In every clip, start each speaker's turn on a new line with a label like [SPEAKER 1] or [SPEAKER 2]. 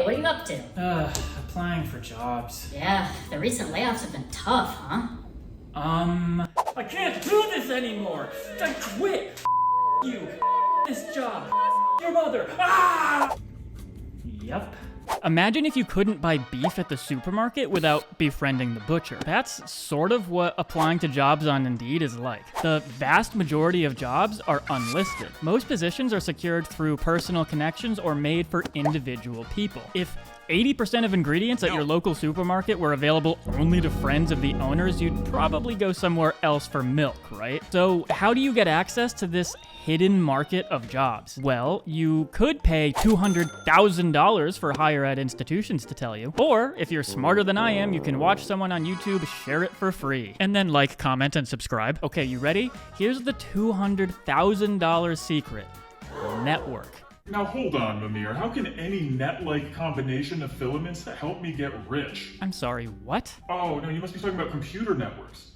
[SPEAKER 1] what are you up to?
[SPEAKER 2] Applying for jobs.
[SPEAKER 1] Yeah, the recent layoffs have been tough, huh?
[SPEAKER 2] I can't do this anymore! I quit! You! This job! Your mother! Ah! Yep. Imagine if you couldn't buy beef at the supermarket without befriending the butcher. That's sort of what applying to jobs on Indeed is like. The vast majority of jobs are unlisted. Most positions are secured through personal connections or made for individual people. If 80% of ingredients at your local supermarket were available only to friends of the owners, you'd probably go somewhere else for milk, right? So how do you get access to this hidden market of jobs? Well, you could pay $200,000 for higher ed institutions to tell you. Or, if you're smarter than I am, you can watch someone on YouTube share it for free. And then like, comment, and subscribe. Okay, you ready? Here's the $200,000 secret. Network.
[SPEAKER 3] Now hold on, Mimir. How can any net-like combination of filaments help me get rich?
[SPEAKER 2] I'm sorry, what?
[SPEAKER 3] Oh, no, you must be talking about computer networks.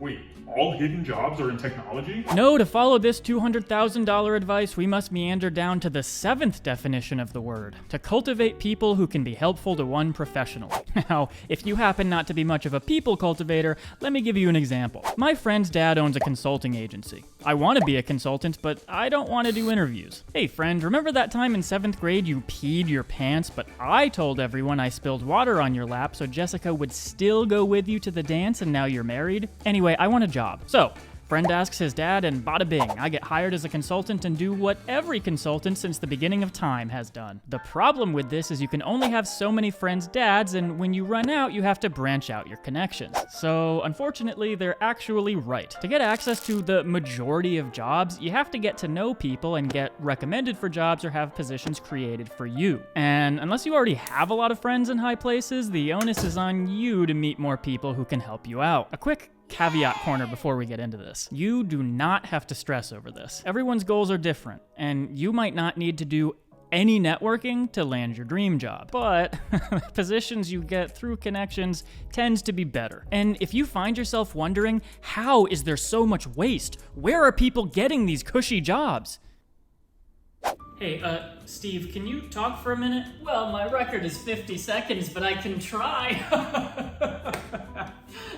[SPEAKER 3] Wait, all hidden jobs are in technology?
[SPEAKER 2] No, to follow this $200,000 advice, we must meander down to the 7th definition of the word: to cultivate people who can be helpful to one professional. Now, if you happen not to be much of a people cultivator, let me give you an example. My friend's dad owns a consulting agency. I want to be a consultant, but I don't want to do interviews. Hey friend, remember that time in 7th grade you peed your pants, but I told everyone I spilled water on your lap so Jessica would still go with you to the dance and now you're married? Anyway, I want a job. So, friend asks his dad and bada bing, I get hired as a consultant and do what every consultant since the beginning of time has done. The problem with this is you can only have so many friends' dads, and when you run out, you have to branch out your connections. So, unfortunately, they're actually right. To get access to the majority of jobs, you have to get to know people and get recommended for jobs or have positions created for you. And unless you already have a lot of friends in high places, the onus is on you to meet more people who can help you out. A quick caveat corner before we get into this. You do not have to stress over this. Everyone's goals are different, and you might not need to do any networking to land your dream job. But positions you get through connections tends to be better. And if you find yourself wondering, how is there so much waste? Where are people getting these cushy jobs? Hey, Steve, can you talk for a minute?
[SPEAKER 4] Well, my record is 50 seconds, but I can try.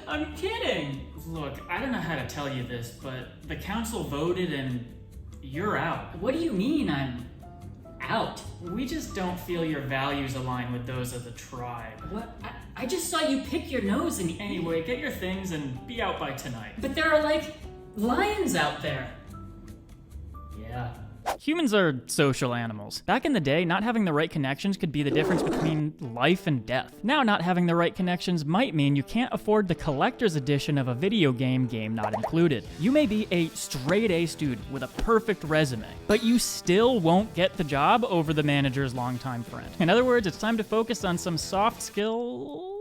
[SPEAKER 4] I'm kidding.
[SPEAKER 2] Look, I don't know how to tell you this, but the council voted and you're out.
[SPEAKER 4] What do you mean I'm out?
[SPEAKER 2] We just don't feel your values align with those of the tribe.
[SPEAKER 4] What? I just saw you pick your nose and...
[SPEAKER 2] Anyway, get your things and be out by tonight.
[SPEAKER 4] But there are, like, lions out there.
[SPEAKER 2] Yeah. Humans are social animals. Back in the day, not having the right connections could be the difference between life and death. Now, not having the right connections might mean you can't afford the collector's edition of a video game, game not included. You may be a straight A student with a perfect resume, but you still won't get the job over the manager's longtime friend. In other words, it's time to focus on some soft skills.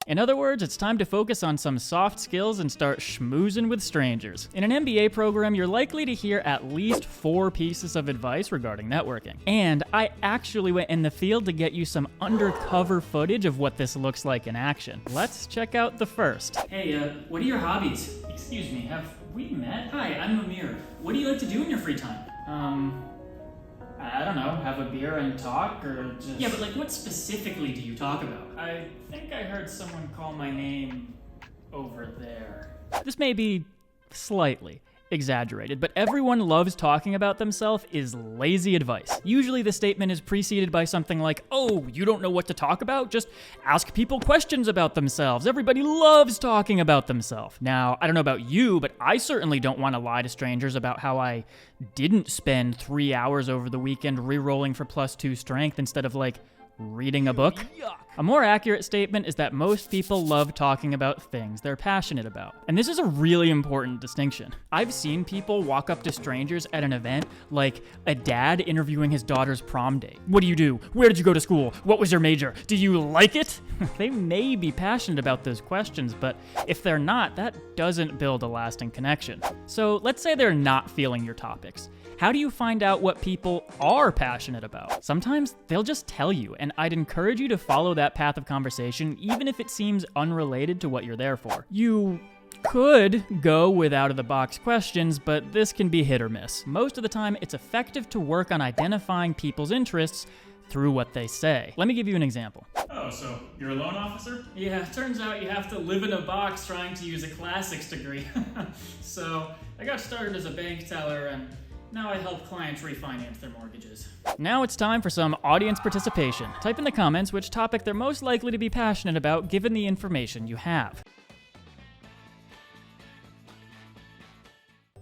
[SPEAKER 2] In other words, it's time to focus on some soft skills and start schmoozing with strangers. In an MBA program, you're likely to hear at least 4 pieces of advice regarding networking. And I actually went in the field to get you some undercover footage of what this looks like in action. Let's check out the first.
[SPEAKER 4] Hey, what are your hobbies? Excuse me, have we met? Hi, I'm Mimir. What do you like to do in your free time?
[SPEAKER 2] I don't know, have a beer and talk, or just...
[SPEAKER 4] Yeah, but like, what specifically do you talk about?
[SPEAKER 2] I think I heard someone call my name over there. This may be slightly exaggerated, but everyone loves talking about themselves is lazy advice. Usually the statement is preceded by something like, oh, you don't know what to talk about? Just ask people questions about themselves. Everybody loves talking about themselves. Now, I don't know about you, but I certainly don't want to lie to strangers about how I didn't spend 3 hours over the weekend re-rolling for +2 strength instead of, like, reading a book. A more accurate statement is that most people love talking about things they're passionate about. And this is a really important distinction. I've seen people walk up to strangers at an event like a dad interviewing his daughter's prom date. What do you do? Where did you go to school? What was your major? Do you like it? They may be passionate about those questions, but if they're not, that doesn't build a lasting connection. So let's say they're not feeling your topics. How do you find out what people are passionate about? Sometimes they'll just tell you, and I'd encourage you to follow that path of conversation, even if it seems unrelated to what you're there for. You could go with out-of-the-box questions, but this can be hit or miss. Most of the time, it's effective to work on identifying people's interests through what they say. Let me give you an example.
[SPEAKER 4] Oh, so you're a loan officer? Yeah, turns out you have to live in a box trying to use a classics degree. So I got started as a bank teller, and now I help clients refinance their mortgages.
[SPEAKER 2] Now it's time for some audience participation. Type in the comments which topic they're most likely to be passionate about given the information you have.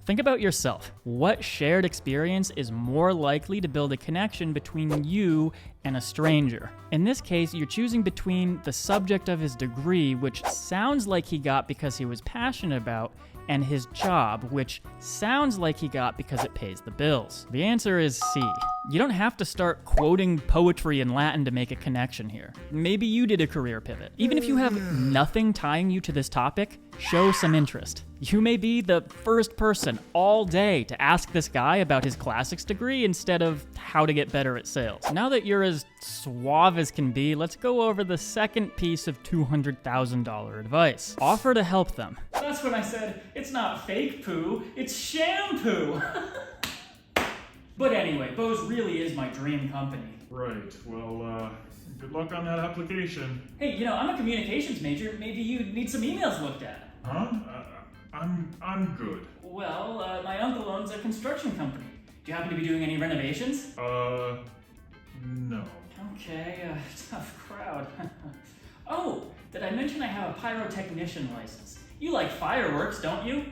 [SPEAKER 2] Think about yourself. What shared experience is more likely to build a connection between you and a stranger? In this case, you're choosing between the subject of his degree, which sounds like he got because he was passionate about, and his job, which sounds like he got because it pays the bills. The answer is C. You don't have to start quoting poetry in Latin to make a connection here. Maybe you did a career pivot. Even if you have nothing tying you to this topic, show some interest. You may be the first person all day to ask this guy about his classics degree instead of how to get better at sales. Now that you're as suave as can be, let's go over the second piece of $200,000 advice. Offer to help them.
[SPEAKER 4] That's when I said, it's not fake poo, it's shampoo. But anyway, Bose really is my dream company.
[SPEAKER 3] Right, well, good luck on that application.
[SPEAKER 4] Hey, I'm a communications major. Maybe you need some emails looked at.
[SPEAKER 3] Huh? I'm good.
[SPEAKER 4] Well, my uncle owns a construction company. Do you happen to be doing any renovations?
[SPEAKER 3] No.
[SPEAKER 4] Okay, tough crowd. Oh, did I mention I have a pyrotechnician license? You like fireworks, don't you?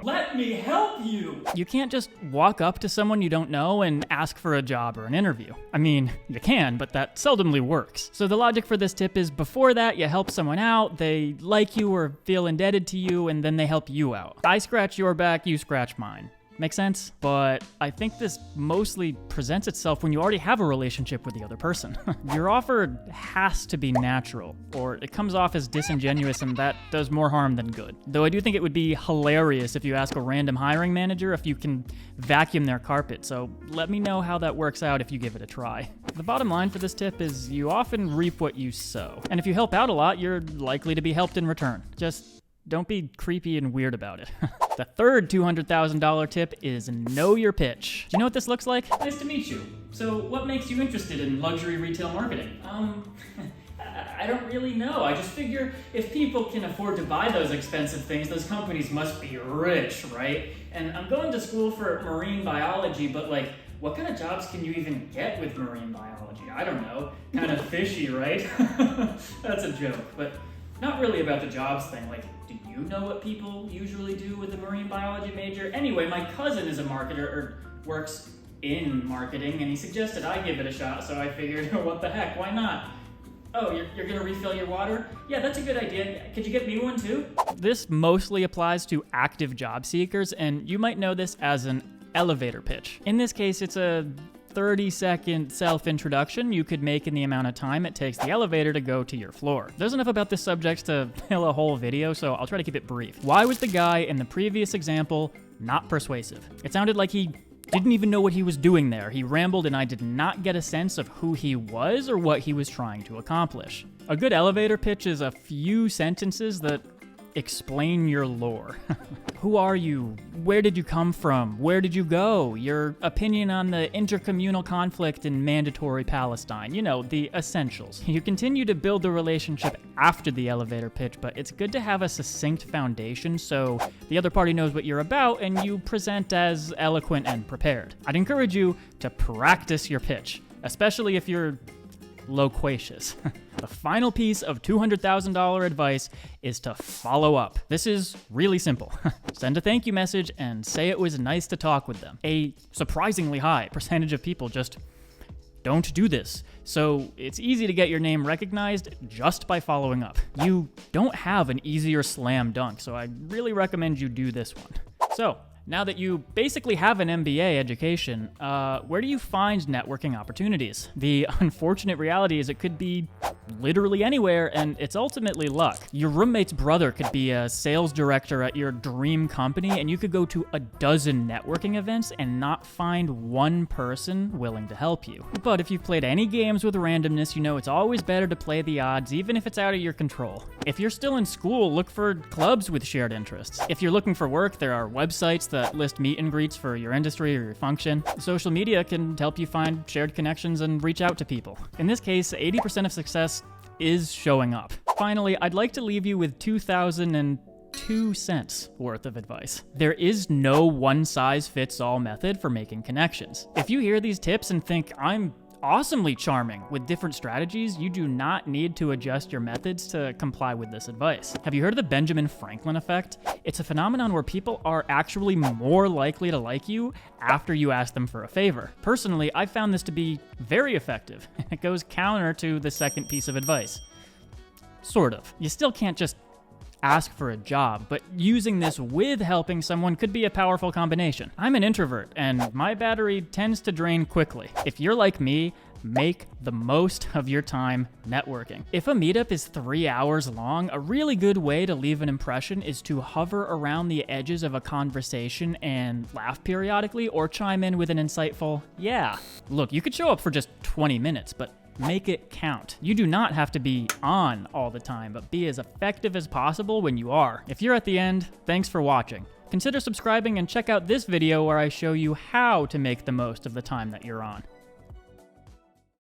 [SPEAKER 4] Let me help you!
[SPEAKER 2] You can't just walk up to someone you don't know and ask for a job or an interview. I mean, you can, but that seldomly works. So the logic for this tip is before that, you help someone out, they like you or feel indebted to you, and then they help you out. I scratch your back, you scratch mine. Make sense? But I think this mostly presents itself when you already have a relationship with the other person. Your offer has to be natural, or it comes off as disingenuous, and that does more harm than good. Though I do think it would be hilarious if you ask a random hiring manager if you can vacuum their carpet, so let me know how that works out if you give it a try. The bottom line for this tip is you often reap what you sow. And if you help out a lot, you're likely to be helped in return. Just don't be creepy and weird about it. The third $200,000 tip is know your pitch. Do you know what this looks like?
[SPEAKER 4] Nice to meet you. So what makes you interested in luxury retail marketing? I don't really know. I just figure if people can afford to buy those expensive things, those companies must be rich, right? And I'm going to school for marine biology, but what kind of jobs can you even get with marine biology? I don't know. Kind of fishy, right? That's a joke, but not really about the jobs thing. Do you know what people usually do with a marine biology major? Anyway, my cousin is a marketer, or works in marketing, and he suggested I give it a shot, so I figured, what the heck, why not? Oh, you're gonna refill your water? Yeah, that's a good idea. Could you get me one too?
[SPEAKER 2] This mostly applies to active job seekers, and you might know this as an elevator pitch. In this case, it's a 30-second self-introduction you could make in the amount of time it takes the elevator to go to your floor. There's enough about this subject to fill a whole video, so I'll try to keep it brief. Why was the guy in the previous example not persuasive? It sounded like he didn't even know what he was doing there. He rambled, and I did not get a sense of who he was or what he was trying to accomplish. A good elevator pitch is a few sentences that explain your lore. Who are you? Where did you come from? Where did you go? Your opinion on the intercommunal conflict in mandatory Palestine. The essentials. You continue to build the relationship after the elevator pitch, but it's good to have a succinct foundation so the other party knows what you're about and you present as eloquent and prepared. I'd encourage you to practice your pitch, especially if you're loquacious. The final piece of $200,000 advice is to follow up. This is really simple. Send a thank you message and say it was nice to talk with them. A surprisingly high percentage of people just don't do this, so it's easy to get your name recognized just by following up. You don't have an easier slam dunk, so I really recommend you do this one. So, now that you basically have an MBA education, where do you find networking opportunities? The unfortunate reality is it could be literally anywhere, and it's ultimately luck. Your roommate's brother could be a sales director at your dream company, and you could go to a dozen networking events and not find one person willing to help you. But if you've played any games with randomness, you know it's always better to play the odds, even if it's out of your control. If you're still in school, look for clubs with shared interests. If you're looking for work, there are websites that list meet and greets for your industry or your function. Social media can help you find shared connections and reach out to people. In this case, 80% of success is showing up. Finally, I'd like to leave you with 2,002 cents worth of advice. There is no one-size-fits-all method for making connections. If you hear these tips and think, I'm awesomely charming with different strategies, you do not need to adjust your methods to comply with this advice. Have you heard of the Benjamin Franklin effect? It's a phenomenon where people are actually more likely to like you after you ask them for a favor. Personally, I found this to be very effective. It goes counter to the second piece of advice. Sort of. You still can't just ask for a job, but using this with helping someone could be a powerful combination. I'm an introvert, and my battery tends to drain quickly. If you're like me, make the most of your time networking. If a meetup is 3 hours long, a really good way to leave an impression is to hover around the edges of a conversation and laugh periodically or chime in with an insightful, yeah. Look, you could show up for just 20 minutes, but make it count. You do not have to be on all the time, but be as effective as possible when you are. If you're at the end, thanks for watching. Consider subscribing and check out this video where I show you how to make the most of the time that you're on.